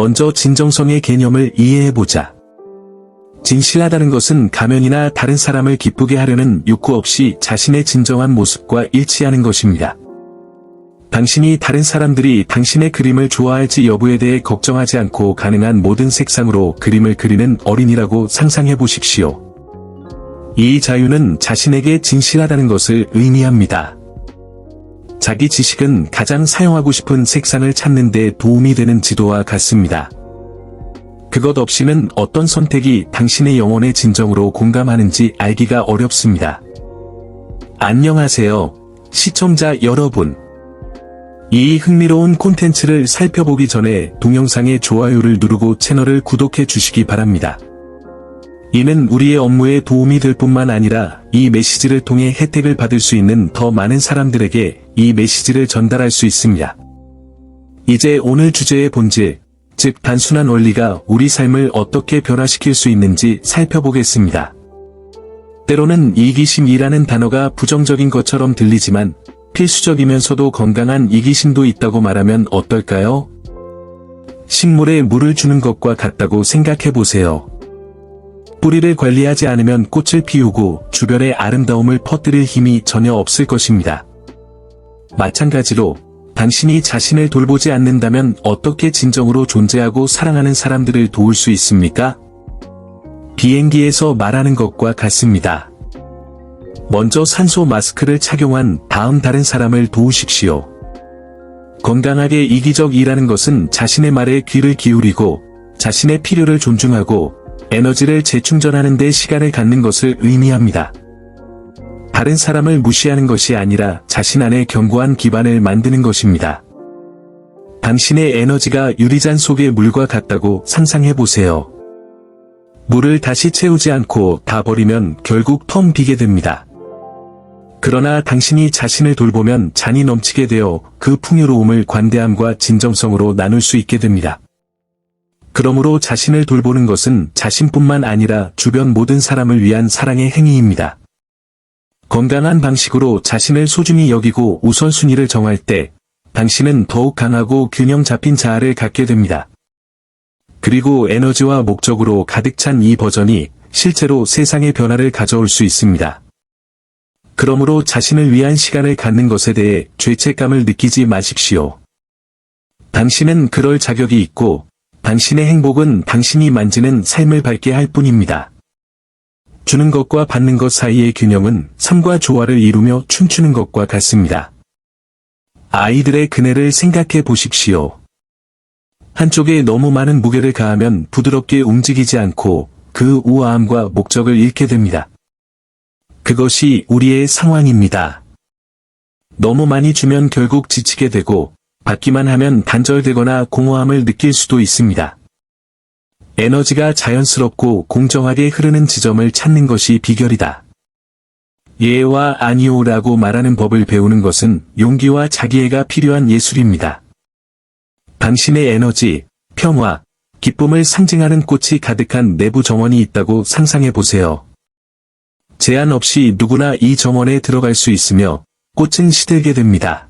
먼저 진정성의 개념을 이해해보자. 진실하다는 것은 가면이나 다른 사람을 기쁘게 하려는 욕구 없이 자신의 진정한 모습과 일치하는 것입니다. 당신이 다른 사람들이 당신의 그림을 좋아할지 여부에 대해 걱정하지 않고 가능한 모든 색상으로 그림을 그리는 어린이라고 상상해 보십시오. 이 자유는 자신에게 진실하다는 것을 의미합니다. 자기 지식은 가장 사용하고 싶은 색상을 찾는 데 도움이 되는 지도와 같습니다. 그것 없이는 어떤 선택이 당신의 영혼의 진정으로 공감하는지 알기가 어렵습니다. 안녕하세요, 시청자 여러분. 이 흥미로운 콘텐츠를 살펴보기 전에 동영상의 좋아요를 누르고 채널을 구독해 주시기 바랍니다. 이는 우리의 업무에 도움이 될 뿐만 아니라 이 메시지를 통해 혜택을 받을 수 있는 더 많은 사람들에게 이 메시지를 전달할 수 있습니다. 이제 오늘 주제의 본질, 즉 단순한 원리가 우리 삶을 어떻게 변화시킬 수 있는지 살펴보겠습니다. 때로는 이기심이라는 단어가 부정적인 것처럼 들리지만 필수적이면서도 건강한 이기심도 있다고 말하면 어떨까요? 식물에 물을 주는 것과 같다고 생각해보세요. 뿌리를 관리하지 않으면 꽃을 피우고 주변에 아름다움을 퍼뜨릴 힘이 전혀 없을 것입니다. 마찬가지로 당신이 자신을 돌보지 않는다면 어떻게 진정으로 존재하고 사랑하는 사람들을 도울 수 있습니까? 비행기에서 말하는 것과 같습니다. 먼저 산소 마스크를 착용한 다음 다른 사람을 도우십시오. 건강하게 이기적이라는 것은 자신의 말에 귀를 기울이고 자신의 필요를 존중하고 에너지를 재충전하는 데 시간을 갖는 것을 의미합니다. 다른 사람을 무시하는 것이 아니라 자신 안에 견고한 기반을 만드는 것입니다. 당신의 에너지가 유리잔 속의 물과 같다고 상상해보세요. 물을 다시 채우지 않고 다 버리면 결국 텅 비게 됩니다. 그러나 당신이 자신을 돌보면 잔이 넘치게 되어 그 풍요로움을 관대함과 진정성으로 나눌 수 있게 됩니다. 그러므로 자신을 돌보는 것은 자신뿐만 아니라 주변 모든 사람을 위한 사랑의 행위입니다. 건강한 방식으로 자신을 소중히 여기고 우선순위를 정할 때 당신은 더욱 강하고 균형 잡힌 자아를 갖게 됩니다. 그리고 에너지와 목적으로 가득 찬 이 버전이 실제로 세상의 변화를 가져올 수 있습니다. 그러므로 자신을 위한 시간을 갖는 것에 대해 죄책감을 느끼지 마십시오. 당신은 그럴 자격이 있고 당신의 행복은 당신이 만지는 삶을 밝게 할 뿐입니다. 주는 것과 받는 것 사이의 균형은 삶과 조화를 이루며 춤추는 것과 같습니다. 아이들의 그네를 생각해 보십시오. 한쪽에 너무 많은 무게를 가하면 부드럽게 움직이지 않고 그 우아함과 목적을 잃게 됩니다. 그것이 우리의 상황입니다. 너무 많이 주면 결국 지치게 되고 받기만 하면 단절되거나 공허함을 느낄 수도 있습니다. 에너지가 자연스럽고 공정하게 흐르는 지점을 찾는 것이 비결이다. 예와 아니오라고 말하는 법을 배우는 것은 용기와 자기애가 필요한 예술입니다. 당신의 에너지, 평화, 기쁨을 상징하는 꽃이 가득한 내부 정원이 있다고 상상해 보세요. 제한 없이 누구나 이 정원에 들어갈 수 있으며 꽃은 시들게 됩니다.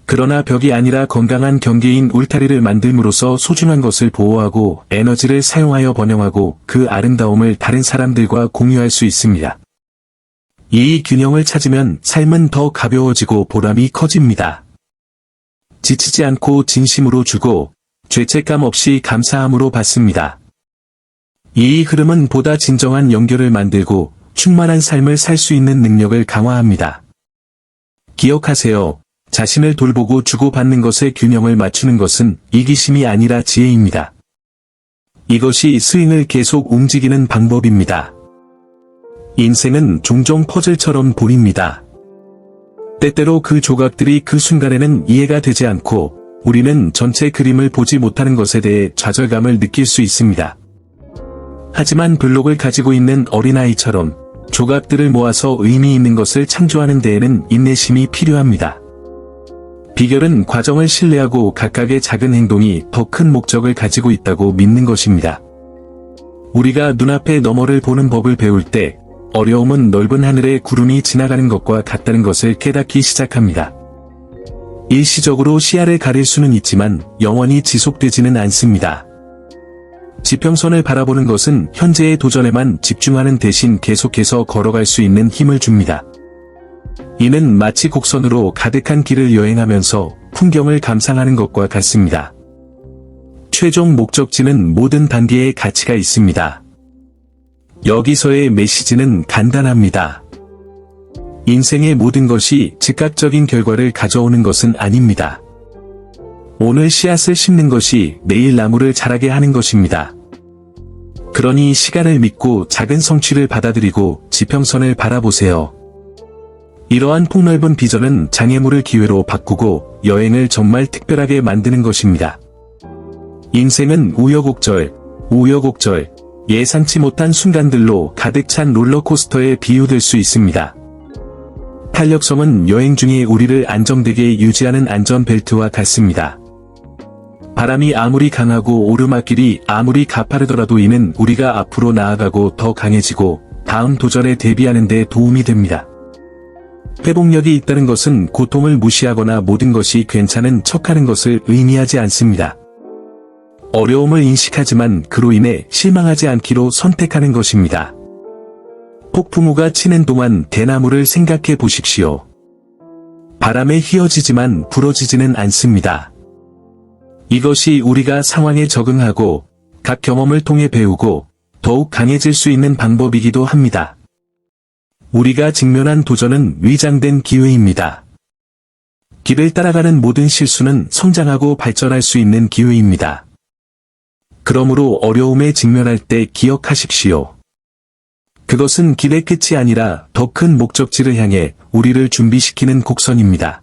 그러나 벽이 아니라 건강한 경계인 울타리를 만듦으로써 소중한 것을 보호하고 에너지를 사용하여 번영하고 그 아름다움을 다른 사람들과 공유할 수 있습니다. 이 균형을 찾으면 삶은 더 가벼워지고 보람이 커집니다. 지치지 않고 진심으로 주고 죄책감 없이 감사함으로 받습니다. 이 흐름은 보다 진정한 연결을 만들고 충만한 삶을 살 수 있는 능력을 강화합니다. 기억하세요. 자신을 돌보고 주고받는 것의 균형을 맞추는 것은 이기심이 아니라 지혜입니다. 이것이 스윙을 계속 움직이는 방법입니다. 인생은 종종 퍼즐처럼 보입니다. 때때로 그 조각들이 그 순간에는 이해가 되지 않고 우리는 전체 그림을 보지 못하는 것에 대해 좌절감을 느낄 수 있습니다. 하지만 블록을 가지고 있는 어린아이처럼 조각들을 모아서 의미 있는 것을 창조하는 데에는 인내심이 필요합니다. 비결은 과정을 신뢰하고 각각의 작은 행동이 더 큰 목적을 가지고 있다고 믿는 것입니다. 우리가 눈앞의 너머를 보는 법을 배울 때 어려움은 넓은 하늘에 구름이 지나가는 것과 같다는 것을 깨닫기 시작합니다. 일시적으로 시야를 가릴 수는 있지만 영원히 지속되지는 않습니다. 지평선을 바라보는 것은 현재의 도전에만 집중하는 대신 계속해서 걸어갈 수 있는 힘을 줍니다. 이는 마치 곡선으로 가득한 길을 여행하면서 풍경을 감상하는 것과 같습니다. 최종 목적지는 모든 단계에 가치가 있습니다. 여기서의 메시지는 간단합니다. 인생의 모든 것이 즉각적인 결과를 가져오는 것은 아닙니다. 오늘 씨앗을 심는 것이 내일 나무를 자라게 하는 것입니다. 그러니 시간을 믿고 작은 성취를 받아들이고 지평선을 바라보세요. 이러한 폭넓은 비전은 장애물을 기회로 바꾸고 여행을 정말 특별하게 만드는 것입니다. 인생은 우여곡절, 예상치 못한 순간들로 가득 찬 롤러코스터에 비유될 수 있습니다. 탄력성은 여행 중에 우리를 안정되게 유지하는 안전벨트와 같습니다. 바람이 아무리 강하고 오르막길이 아무리 가파르더라도 이는 우리가 앞으로 나아가고 더 강해지고 다음 도전에 대비하는 데 도움이 됩니다. 회복력이 있다는 것은 고통을 무시하거나 모든 것이 괜찮은 척하는 것을 의미하지 않습니다. 어려움을 인식하지만 그로 인해 실망하지 않기로 선택하는 것입니다. 폭풍우가 치는 동안 대나무를 생각해 보십시오. 바람에 휘어지지만 부러지지는 않습니다. 이것이 우리가 상황에 적응하고 각 경험을 통해 배우고 더욱 강해질 수 있는 방법이기도 합니다. 우리가 직면한 도전은 위장된 기회입니다. 길을 따라가는 모든 실수는 성장하고 발전할 수 있는 기회입니다. 그러므로 어려움에 직면할 때 기억하십시오. 그것은 길의 끝이 아니라 더 큰 목적지를 향해 우리를 준비시키는 곡선입니다.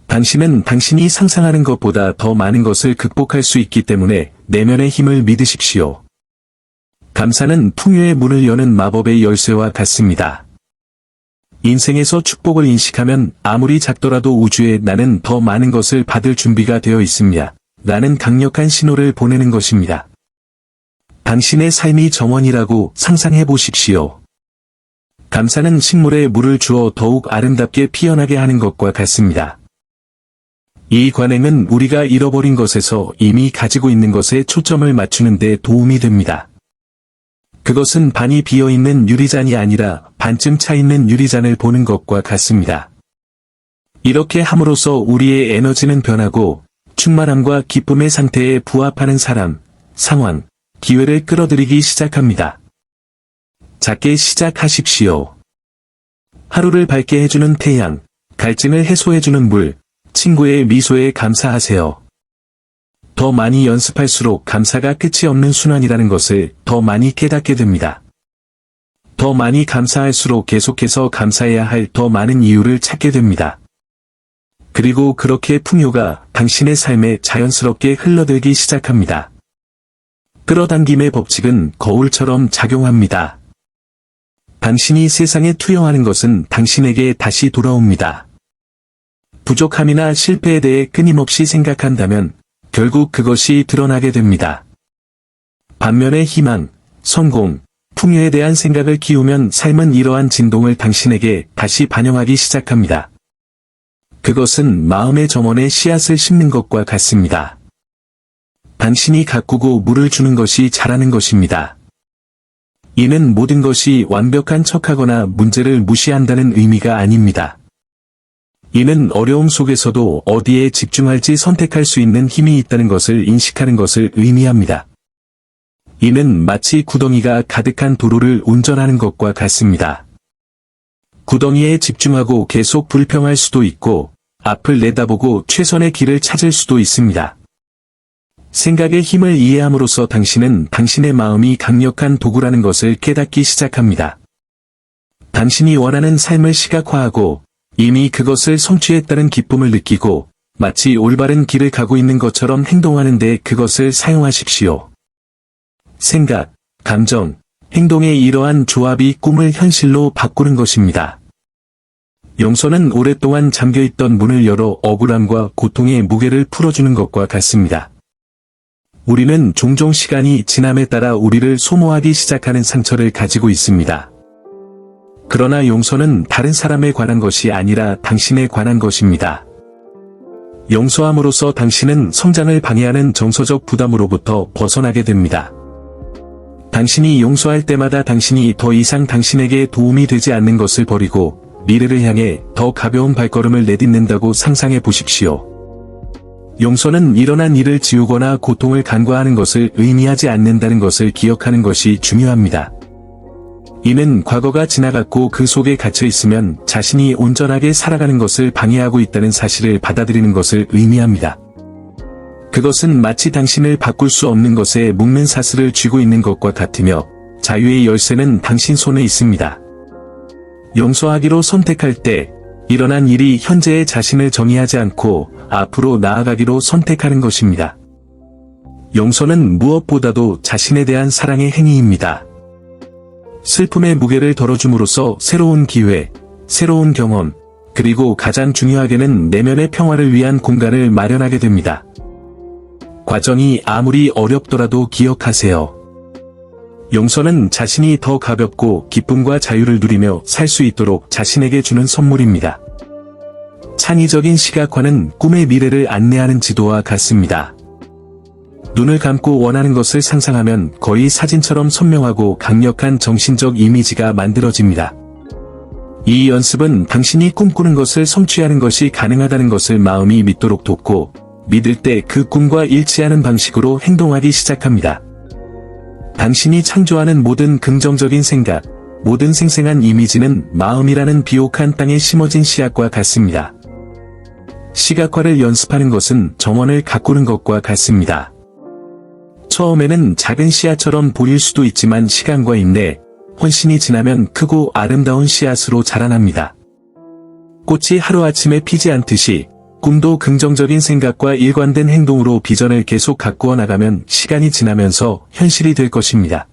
당신은 당신이 상상하는 것보다 더 많은 것을 극복할 수 있기 때문에 내면의 힘을 믿으십시오. 감사는 풍요의 문을 여는 마법의 열쇠와 같습니다. 인생에서 축복을 인식하면 아무리 작더라도 우주에 나는 더 많은 것을 받을 준비가 되어 있습니다. 라는 강력한 신호를 보내는 것입니다. 당신의 삶이 정원이라고 상상해 보십시오. 감사는 식물에 물을 주어 더욱 아름답게 피어나게 하는 것과 같습니다. 이 관행은 우리가 잃어버린 것에서 이미 가지고 있는 것에 초점을 맞추는 데 도움이 됩니다. 그것은 반이 비어있는 유리잔이 아니라 반쯤 차 있는 유리잔을 보는 것과 같습니다. 이렇게 함으로써 우리의 에너지는 변하고 충만함과 기쁨의 상태에 부합하는 사람, 상황, 기회를 끌어들이기 시작합니다. 작게 시작하십시오. 하루를 밝게 해주는 태양, 갈증을 해소해주는 물, 친구의 미소에 감사하세요. 더 많이 연습할수록 감사가 끝이 없는 순환이라는 것을 더 많이 깨닫게 됩니다. 더 많이 감사할수록 계속해서 감사해야 할 더 많은 이유를 찾게 됩니다. 그리고 그렇게 풍요가 당신의 삶에 자연스럽게 흘러들기 시작합니다. 끌어당김의 법칙은 거울처럼 작용합니다. 당신이 세상에 투영하는 것은 당신에게 다시 돌아옵니다. 부족함이나 실패에 대해 끊임없이 생각한다면 결국 그것이 드러나게 됩니다. 반면에 희망, 성공, 풍요에 대한 생각을 키우면 삶은 이러한 진동을 당신에게 다시 반영하기 시작합니다. 그것은 마음의 정원에 씨앗을 심는 것과 같습니다. 당신이 가꾸고 물을 주는 것이 자라는 것입니다. 이는 모든 것이 완벽한 척하거나 문제를 무시한다는 의미가 아닙니다. 이는 어려움 속에서도 어디에 집중할지 선택할 수 있는 힘이 있다는 것을 인식하는 것을 의미합니다. 이는 마치 구덩이가 가득한 도로를 운전하는 것과 같습니다. 구덩이에 집중하고 계속 불평할 수도 있고, 앞을 내다보고 최선의 길을 찾을 수도 있습니다. 생각의 힘을 이해함으로써 당신은 당신의 마음이 강력한 도구라는 것을 깨닫기 시작합니다. 당신이 원하는 삶을 시각화하고, 이미 그것을 성취했다는 기쁨을 느끼고, 마치 올바른 길을 가고 있는 것처럼 행동하는데 그것을 사용하십시오. 생각, 감정, 행동의 이러한 조합이 꿈을 현실로 바꾸는 것입니다. 용서는 오랫동안 잠겨있던 문을 열어 억울함과 고통의 무게를 풀어주는 것과 같습니다. 우리는 종종 시간이 지남에 따라 우리를 소모하기 시작하는 상처를 가지고 있습니다. 그러나 용서는 다른 사람에 관한 것이 아니라 당신에 관한 것입니다. 용서함으로써 당신은 성장을 방해하는 정서적 부담으로부터 벗어나게 됩니다. 당신이 용서할 때마다 당신이 더 이상 당신에게 도움이 되지 않는 것을 버리고 미래를 향해 더 가벼운 발걸음을 내딛는다고 상상해 보십시오. 용서는 일어난 일을 지우거나 고통을 간과하는 것을 의미하지 않는다는 것을 기억하는 것이 중요합니다. 이는 과거가 지나갔고 그 속에 갇혀 있으면 자신이 온전하게 살아가는 것을 방해하고 있다는 사실을 받아들이는 것을 의미합니다. 그것은 마치 당신을 바꿀 수 없는 것에 묶는 사슬을 쥐고 있는 것과 같으며 자유의 열쇠는 당신 손에 있습니다. 용서하기로 선택할 때 일어난 일이 현재의 자신을 정의하지 않고 앞으로 나아가기로 선택하는 것입니다. 용서는 무엇보다도 자신에 대한 사랑의 행위입니다. 슬픔의 무게를 덜어줌으로써 새로운 기회, 새로운 경험, 그리고 가장 중요하게는 내면의 평화를 위한 공간을 마련하게 됩니다. 과정이 아무리 어렵더라도 기억하세요. 용서는 자신이 더 가볍고 기쁨과 자유를 누리며 살 수 있도록 자신에게 주는 선물입니다. 창의적인 시각화는 꿈의 미래를 안내하는 지도와 같습니다. 눈을 감고 원하는 것을 상상하면 거의 사진처럼 선명하고 강력한 정신적 이미지가 만들어집니다. 이 연습은 당신이 꿈꾸는 것을 성취하는 것이 가능하다는 것을 마음이 믿도록 돕고, 믿을 때 그 꿈과 일치하는 방식으로 행동하기 시작합니다. 당신이 창조하는 모든 긍정적인 생각, 모든 생생한 이미지는 마음이라는 비옥한 땅에 심어진 씨앗과 같습니다. 시각화를 연습하는 것은 정원을 가꾸는 것과 같습니다. 처음에는 작은 씨앗처럼 보일 수도 있지만 시간과 인내, 헌신이 지나면 크고 아름다운 씨앗으로 자라납니다. 꽃이 하루아침에 피지 않듯이 꿈도 긍정적인 생각과 일관된 행동으로 비전을 계속 가꾸어 나가면 시간이 지나면서 현실이 될 것입니다.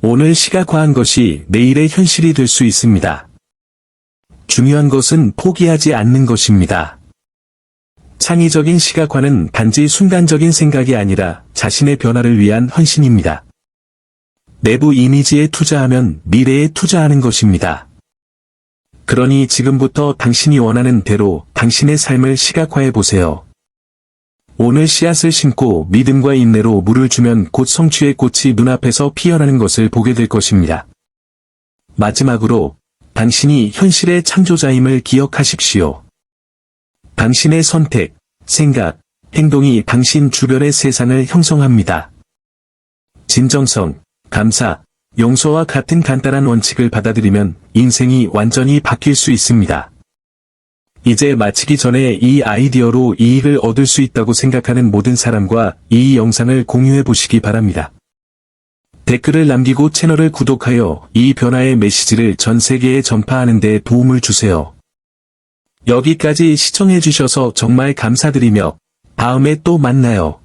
오늘 시각화한 것이 내일의 현실이 될 수 있습니다. 중요한 것은 포기하지 않는 것입니다. 창의적인 시각화는 단지 순간적인 생각이 아니라 자신의 변화를 위한 헌신입니다. 내부 이미지에 투자하면 미래에 투자하는 것입니다. 그러니 지금부터 당신이 원하는 대로 당신의 삶을 시각화해 보세요. 오늘 씨앗을 심고 믿음과 인내로 물을 주면 곧 성취의 꽃이 눈앞에서 피어나는 것을 보게 될 것입니다. 마지막으로 당신이 현실의 창조자임을 기억하십시오. 당신의 선택, 생각, 행동이 당신 주변의 세상을 형성합니다. 진정성, 감사, 용서와 같은 간단한 원칙을 받아들이면 인생이 완전히 바뀔 수 있습니다. 이제 마치기 전에 이 아이디어로 이익을 얻을 수 있다고 생각하는 모든 사람과 이 영상을 공유해 보시기 바랍니다. 댓글을 남기고 채널을 구독하여 이 변화의 메시지를 전 세계에 전파하는 데 도움을 주세요. 여기까지 시청해 주셔서 정말 감사드리며 다음에 또 만나요.